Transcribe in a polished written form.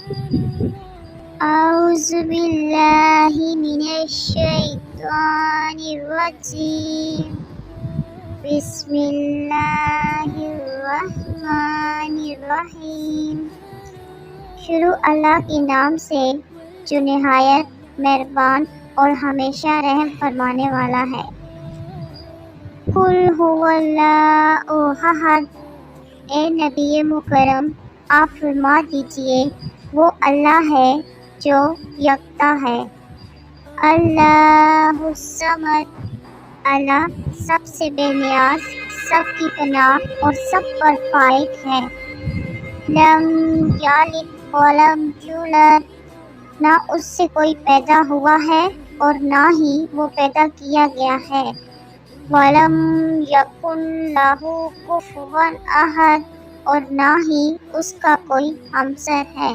اعوذ باللہ من الشیطان الرجیم بسم اللہ الرحمن الرحیم۔ شروع اللہ کے نام سے جو نہایت مہربان اور ہمیشہ رحم فرمانے والا ہے۔ قل هو اللہ احد، اے نبی مکرم آپ فرما دیجئے وہ اللہ ہے جو یکتا ہے۔ اللہ الصمد، اللہ سب سے بے نیاز، سب کی پناہ اور سب پر فائق ہے۔ لم یلد ولم یولد، نہ اس سے کوئی پیدا ہوا ہے اور نہ ہی وہ پیدا کیا گیا ہے۔ ولم یکن لہ کفوا احد، اور نہ ہی اس کا کوئی ہمسر ہے۔